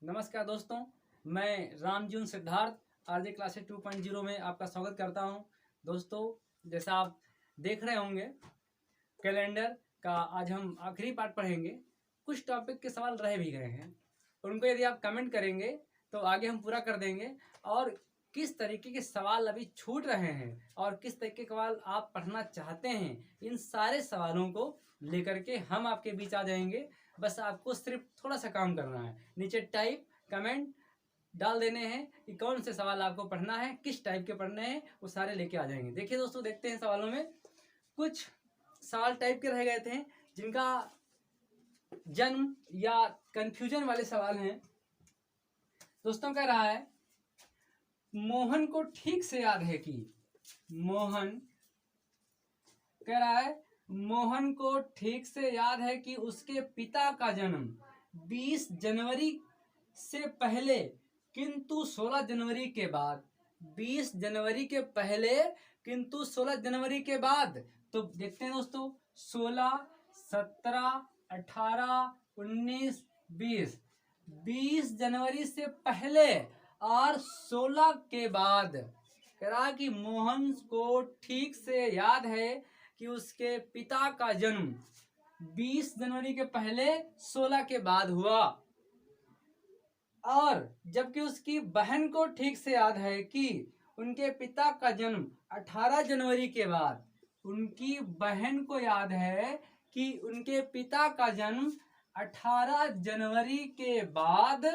नमस्कार दोस्तों, मैं रामजून सिद्धार्थ आरजे क्लासेस 2.0 में आपका स्वागत करता हूं। दोस्तों, जैसा आप देख रहे होंगे कैलेंडर का आज हम आखिरी पार्ट पढ़ेंगे। कुछ टॉपिक के सवाल रह भी गए हैं, उनको यदि आप कमेंट करेंगे तो आगे हम पूरा कर देंगे। और किस तरीके के सवाल अभी छूट रहे हैं और किस तरीके के सवाल आप पढ़ना चाहते हैं, इन सारे सवालों को लेकर के हम आपके बीच आ जाएंगे। बस आपको सिर्फ थोड़ा सा काम करना है, नीचे टाइप कमेंट डाल देने हैं कि कौन से सवाल आपको पढ़ना है, किस टाइप के पढ़ने हैं, वो सारे लेके आ जाएंगे। देखिए दोस्तों, देखते हैं सवालों में कुछ सवाल टाइप के रह गए थे जिनका जन्म या कंफ्यूजन वाले सवाल हैं। दोस्तों, कह रहा है मोहन को ठीक से याद है कि मोहन को ठीक से याद है कि उसके पिता का जन्म 20 जनवरी से पहले किंतु 16 जनवरी के बाद 20 जनवरी के पहले किंतु 16 जनवरी के बाद। तो देखते हैं दोस्तों, 16, 17, 18, 19, 20 20 जनवरी से पहले और 16 के बाद। कह रहा कि मोहन को ठीक से याद है कि उसके पिता का जन्म 20 जनवरी के पहले 16 के बाद हुआ, और जबकि उसकी बहन को ठीक से याद है कि उनके पिता का जन्म 18 जनवरी के बाद। उनकी बहन को याद है कि उनके पिता का जन्म 18 जनवरी के बाद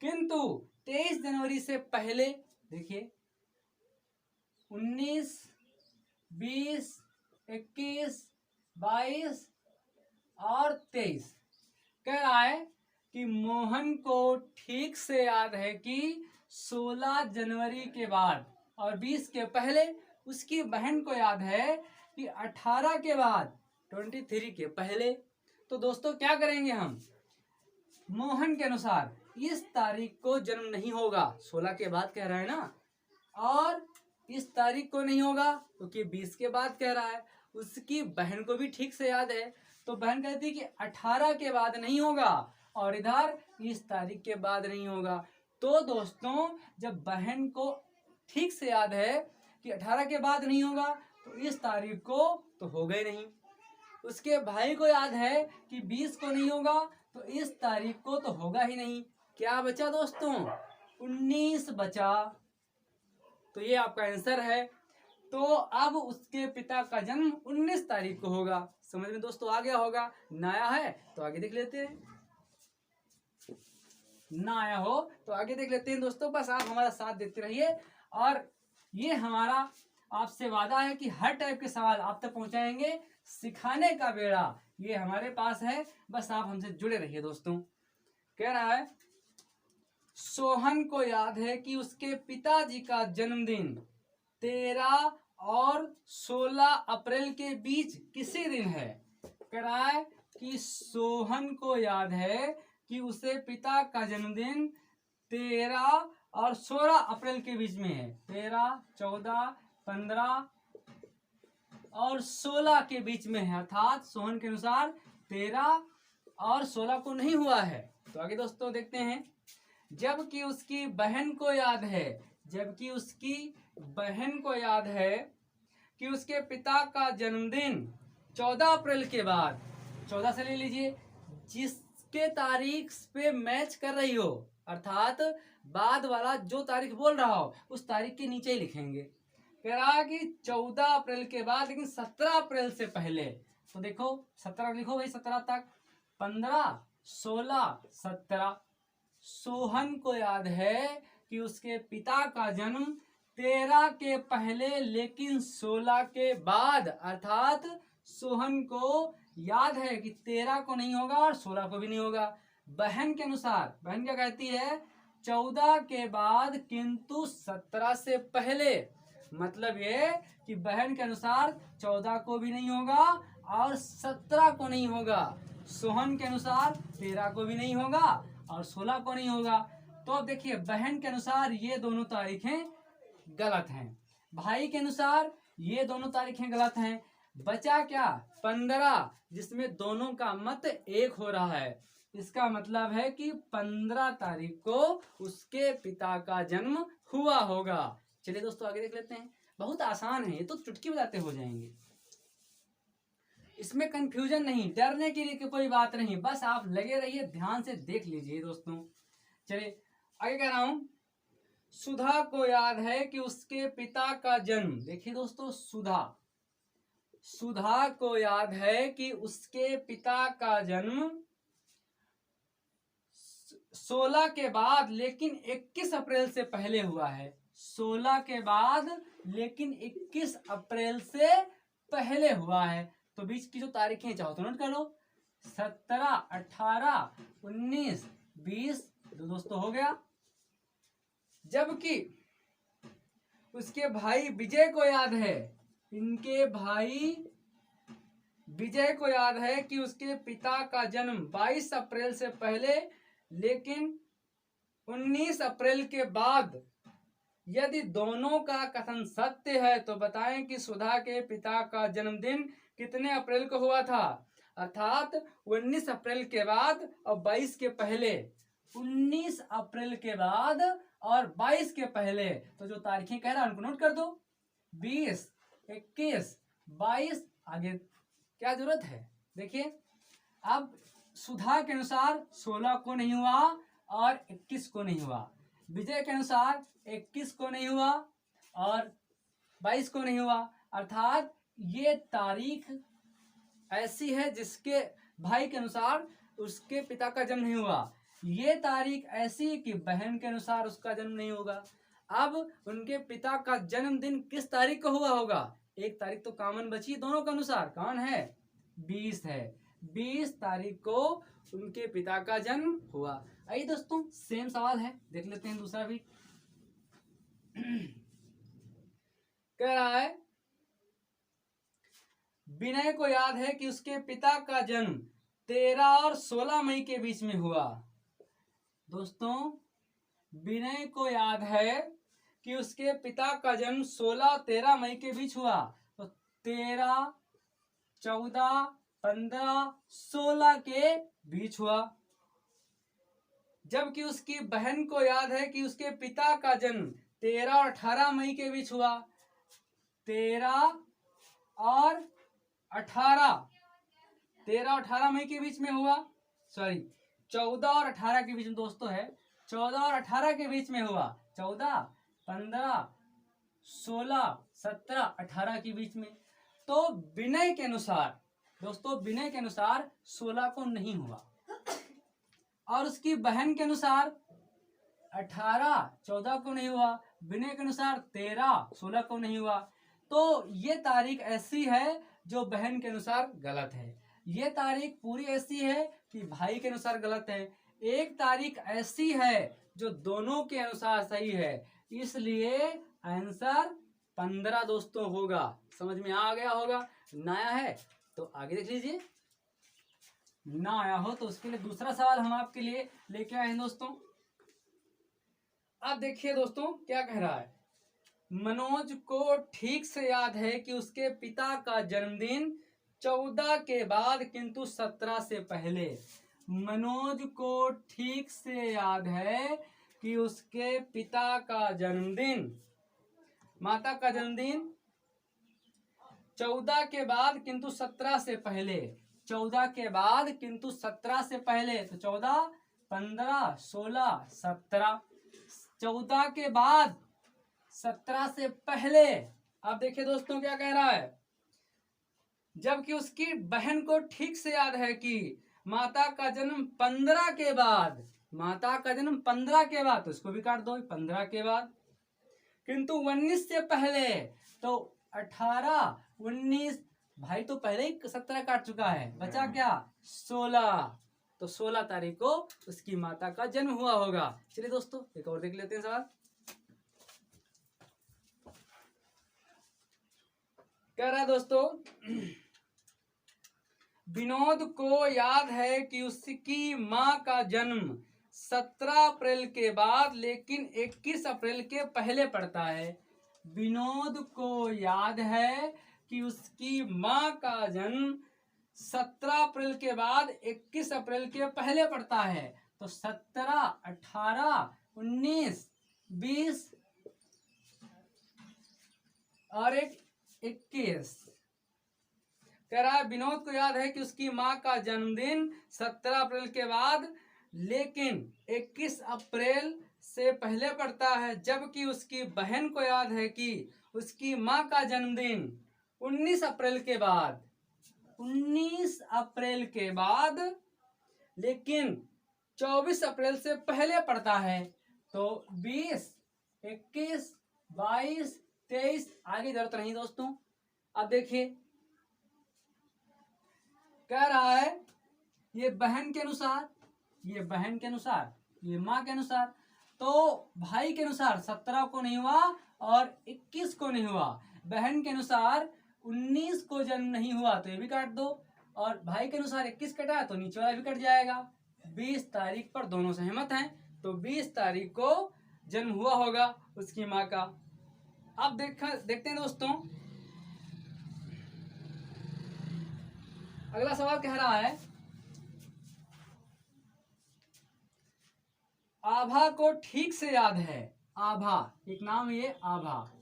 किंतु 23 जनवरी से पहले। देखिए 19, 20, 21, 22 और 23। कह रहा है कि मोहन को ठीक से याद है कि 16 जनवरी के बाद और 20 के पहले। उसकी बहन को याद है कि 18 के बाद 23 के पहले। तो दोस्तों, क्या करेंगे हम? मोहन के अनुसार इस तारीख को जन्म नहीं होगा, 16 के बाद कह रहा है ना, और इस तारीख को नहीं होगा क्योंकि 20 के बाद कह रहा है। उसकी बहन को भी ठीक से याद है, तो बहन कहती है कि 18 के बाद नहीं होगा और इधर इस तारीख के बाद नहीं होगा। तो दोस्तों, जब बहन को ठीक से याद है कि 18 के बाद नहीं होगा तो इस तारीख को तो होगा ही नहीं। उसके भाई को याद है कि 20 को नहीं होगा तो इस तारीख को तो होगा ही नहीं। क्या बचा दोस्तों? 19 बचा। तो ये आपका आंसर है। तो अब उसके पिता का जन्म 19 तारीख को होगा। समझ में दोस्तों आ गया होगा? ना आया है तो आगे देख लेते हैं, ना आया हो तो आगे देख लेते हैं। दोस्तों, बस आप हमारा साथ देते रहिए और ये हमारा आपसे वादा है कि हर टाइप के सवाल आप तक पहुंचाएंगे। सिखाने का बेड़ा ये हमारे पास है, बस आप हमसे जुड़े रहिए। दोस्तों, कह रहा है सोहन को याद है कि उसके पिताजी का जन्मदिन 13 और 16 अप्रैल के बीच किसी दिन है। कह रहा है कि सोहन को याद है कि उसे पिता का जन्मदिन 13 और 16 अप्रैल के बीच में है। 13, 14, 15 और 16 के बीच में है, अर्थात सोहन के अनुसार 13 और 16 को नहीं हुआ है। तो आगे दोस्तों देखते हैं, जबकि उसकी बहन को याद है कि उसके पिता का जन्मदिन 14 अप्रैल के बाद। 14 से ले लीजिए, जिसके तारीख पे मैच कर रही हो, अर्थात बाद वाला जो तारीख बोल रहा हो उस तारीख के नीचे ही लिखेंगे। कह रहा कि 14 अप्रैल के बाद लेकिन 17 अप्रैल से पहले। तो देखो 17 लिखो भाई, 17 तक, 15, 16, 17। सोहन को याद है कि उसके पिता का जन्म 13 के पहले लेकिन 16 के बाद, अर्थात सोहन को याद है कि 13 को नहीं होगा और 16 को भी नहीं होगा। बहन के अनुसार, बहन क्या कहती है? 14 के बाद किंतु 17 से पहले। मतलब ये कि बहन के अनुसार 14 को भी नहीं होगा और 17 को नहीं होगा। सोहन के अनुसार 13 को भी नहीं होगा और 16 को नहीं होगा। तो अब देखिए, बहन के अनुसार ये दोनों तारीखें गलत हैं, भाई के अनुसार ये दोनों तारीखें गलत हैं। बचा क्या? 15, जिसमें दोनों का मत एक हो रहा है। इसका मतलब है कि 15 तारीख को उसके पिता का जन्म हुआ होगा। चलिए दोस्तों आगे देख लेते हैं। बहुत आसान है, ये तो चुटकी बजाते हो जाएंगे, इसमें कंफ्यूजन नहीं, डरने के लिए कोई बात नहीं, बस आप लगे रहिए, ध्यान से देख लीजिए दोस्तों। चलिए आगे कह रहा हूं, सुधा को याद है कि उसके पिता का जन्म, देखिए दोस्तों, सुधा को याद है कि उसके पिता का जन्म 16 के बाद लेकिन 21 अप्रैल से पहले हुआ है। 16 के बाद लेकिन 21 अप्रैल से पहले हुआ है। तो बीच की जो तारीखें चाहो तो नोट करो, 17, 18, 19, 20, तो दोस्तों हो गया। जबकि उसके भाई विजय को याद है, इनके भाई विजय को याद है कि उसके पिता का जन्म 22 अप्रैल से पहले लेकिन 19 अप्रैल के बाद। यदि दोनों का कथन सत्य है तो बताएं कि सुधा के पिता का जन्मदिन कितने अप्रैल को हुआ था, अर्थात 19 अप्रैल के बाद और 22 के पहले। 19 अप्रैल के बाद और 22 के पहले, तो जो तारीखें कह रहा है उनको नोट कर दो, 20, 21, 22, आगे क्या जरूरत है। देखिए अब सुधा के अनुसार 16 को नहीं हुआ और 21 को नहीं हुआ, विजय के अनुसार 21 को नहीं हुआ और 22 को नहीं हुआ, अर्थात ये तारीख ऐसी है जिसके भाई के अनुसार उसके पिता का जन्म नहीं हुआ, ये तारीख ऐसी कि बहन के अनुसार उसका जन्म नहीं होगा। अब उनके पिता का जन्मदिन किस तारीख को हुआ होगा, एक तारीख तो कॉमन बची दोनों के अनुसार, कौन है, 20 है, 20 तारीख को उनके पिता का जन्म हुआ। आइए दोस्तों सेम सवाल है, देख लेते हैं दूसरा भी। कह रहा है विनय को याद है कि उसके पिता का जन्म 13 और 16 मई के बीच में हुआ। दोस्तों विनय को याद है कि उसके पिता का जन्म 16 और 13 मई के बीच हुआ, तो 13, 14, 15, 16 के बीच हुआ। जबकि उसकी बहन को याद है कि उसके पिता का जन्म 13 और 18 मई के बीच हुआ, 13 और 18 मई के बीच में हुआ, सॉरी 14 और 18 के बीच में दोस्तों है, 14 और 18 के बीच में हुआ, 14, 15, 16, 17, 18 के बीच में। तो विनय के अनुसार दोस्तों, विनय के अनुसार 16 को नहीं हुआ और उसकी बहन के अनुसार 18, 14 को नहीं हुआ, विनय के अनुसार 13, 16 को नहीं हुआ। तो ये तारीख ऐसी है जो बहन के अनुसार गलत है, ये तारीख पूरी ऐसी है कि भाई के अनुसार गलत है, एक तारीख ऐसी है जो दोनों के अनुसार सही है, इसलिए आंसर 15 दोस्तों होगा। समझ में आ गया होगा। नया है तो आगे देख लीजिए, ना आया हो तो उसके लिए दूसरा सवाल हम आपके लिए लेके आए हैं दोस्तों। अब देखिए दोस्तों क्या कह रहा है, मनोज को ठीक से याद है कि उसके पिता का जन्मदिन 14 के बाद किंतु 17 से पहले। मनोज को ठीक से याद है कि उसके पिता का जन्मदिन, माता का जन्मदिन 14 के बाद किंतु 17 से पहले, 14 के बाद किंतु 17 से पहले, तो 14, 15, 16, 17, 14 के बाद 17 से पहले। अब देखिए दोस्तों क्या कह रहा है, जबकि उसकी बहन को ठीक से याद है कि माता का जन्म 15 के बाद, माता का जन्म 15 के बाद, तो इसको भी काट दो, 15 के बाद किंतु 19 से पहले, तो 18, 19, भाई तो पहले ही 17 काट चुका है, बचा क्या, 16, तो 16 तारीख को उसकी माता का जन्म हुआ होगा। चलिए दोस्तों एक और देख लेते हैं सवाल। कह रहा है दोस्तों, विनोद को याद है कि उसकी मां का जन्म 17 अप्रैल के बाद लेकिन 21 अप्रैल के पहले पड़ता है। विनोद को याद है कि उसकी मां का जन्म 17 अप्रैल के बाद 21 अप्रैल के पहले पड़ता है। तो 17, 18, 19, 20 और 21। कह रहा है विनोद को याद है कि उसकी माँ का जन्मदिन 17 अप्रैल के बाद लेकिन 21 अप्रैल से पहले पड़ता है, जबकि उसकी बहन को याद है कि उसकी माँ का जन्मदिन 19 अप्रैल के बाद 19 अप्रैल के बाद लेकिन 24 अप्रैल से पहले पड़ता है। तो 20, 21, 22, 23 आगे जरूरत नहीं दोस्तों। अब देखिए कह रहा है ये बहन के अनुसार, ये बहन के अनुसार, ये माँ के अनुसार, तो भाई के अनुसार 17 को नहीं हुआ और 21 को नहीं हुआ। बहन के अनुसार 19 को जन्म नहीं हुआ तो ये भी काट दो, और भाई के अनुसार 21 कटा तो नीचे वाला भी कट जाएगा। 20 तारीख पर दोनों सहमत हैं, तो 20 तारीख को जन्म हुआ होगा उसकी माँ का। अब देखते हैं दोस्तों, अगला सवाल कह रहा है आभा को ठीक से याद है, आभा एक नाम है ये आभा,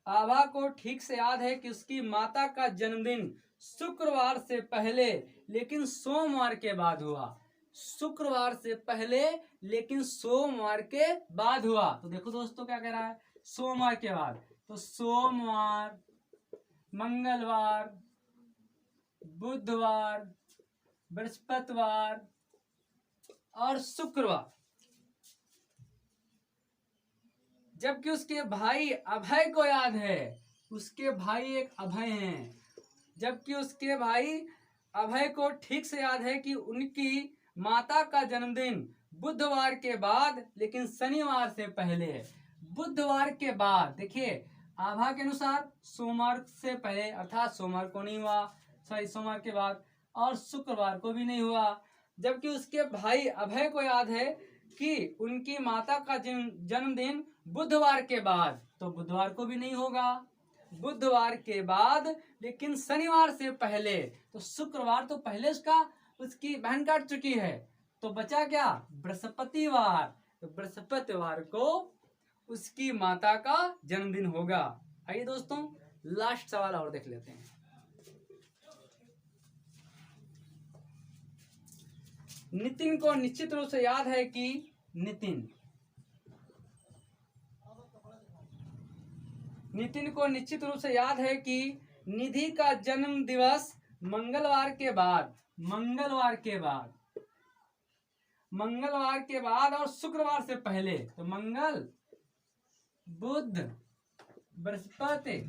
आभा को ठीक से याद है कि उसकी माता का जन्मदिन शुक्रवार से पहले लेकिन सोमवार के बाद हुआ। शुक्रवार से पहले लेकिन सोमवार के बाद हुआ। तो देखो दोस्तों क्या कह रहा है, सोमवार के बाद, तो सोमवार, मंगलवार, बुधवार, बृहस्पतिवार और शुक्रवार। जबकि उसके भाई अभय को याद है, उसके भाई एक अभय हैं, जबकि उसके भाई अभय को ठीक से याद है कि उनकी माता का जन्मदिन बुधवार के बाद लेकिन शनिवार से पहले है। बुधवार के बाद, देखिए आभा के अनुसार सोमवार से पहले अर्थात सोमवार को नहीं हुआ, सॉरी सोमवार के बाद, और शुक्रवार को भी नहीं हुआ। जबकि उसके भाई अभय को याद है कि उनकी माता का जन्मदिन बुधवार के बाद, तो बुधवार को भी नहीं होगा। बुधवार के बाद लेकिन शनिवार से पहले, तो शुक्रवार तो पहले उसकी बहन काट चुकी है, तो बचा क्या, बृहस्पतिवार। तो बृहस्पतिवार को उसकी माता का जन्मदिन होगा। आइए दोस्तों लास्ट सवाल और देख लेते हैं। नितिन को निश्चित रूप से याद है कि नितिन को निश्चित रूप से याद है कि निधि का जन्म दिवस मंगलवार के बाद, मंगलवार के बाद और शुक्रवार से पहले, तो मंगल, बुध, बृहस्पति,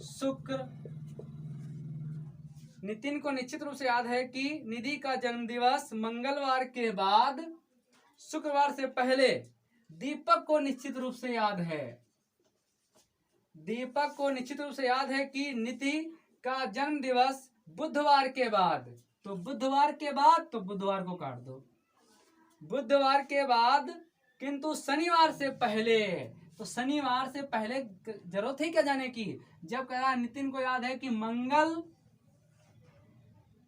शुक्र। नितिन को निश्चित रूप से याद है कि निधि का जन्म दिवस मंगलवार के बाद शुक्रवार से पहले। दीपक को निश्चित रूप से याद है, दीपक को निश्चित रूप से याद है कि निधि का जन्म दिवस बुधवार के बाद, तो बुधवार के बाद, तो बुधवार को काट दो, बुधवार के बाद किंतु शनिवार से पहले, तो शनिवार से पहले जरूरत है क्या जाने की, जब कह रहा नितिन को याद है कि मंगल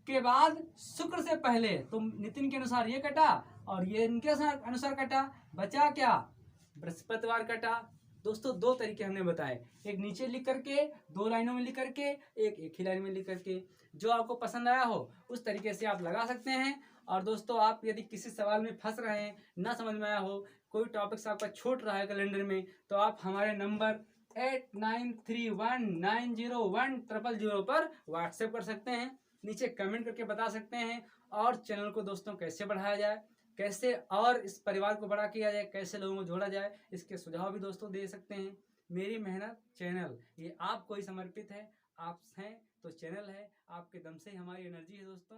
के बाद शुक्र से पहले, तो नितिन के अनुसार ये कटा और ये इनके अनुसार कटा, बचा क्या, बृहस्पतिवार कटा। दोस्तों दो तरीके हमने बताए, एक नीचे लिख करके, दो लाइनों में लिख करके, एक ही लाइन में लिख करके। जो आपको पसंद आया हो उस तरीके से आप लगा सकते हैं। और दोस्तों आप यदि किसी सवाल में फंस रहे हैं, ना समझ में आया हो, कोई टॉपिक्स आपका छूट रहा है कैलेंडर में, तो आप हमारे नंबर 8931901000 पर व्हाट्सएप कर सकते हैं, नीचे कमेंट करके बता सकते हैं। और चैनल को दोस्तों कैसे बढ़ाया जाए, कैसे और इस परिवार को बड़ा किया जाए, कैसे लोगों को जोड़ा जाए, इसके सुझाव भी दोस्तों दे सकते हैं। मेरी मेहनत चैनल ये आपको ही समर्पित है, आप हैं तो चैनल है, आपके दम से ही हमारी एनर्जी है दोस्तों।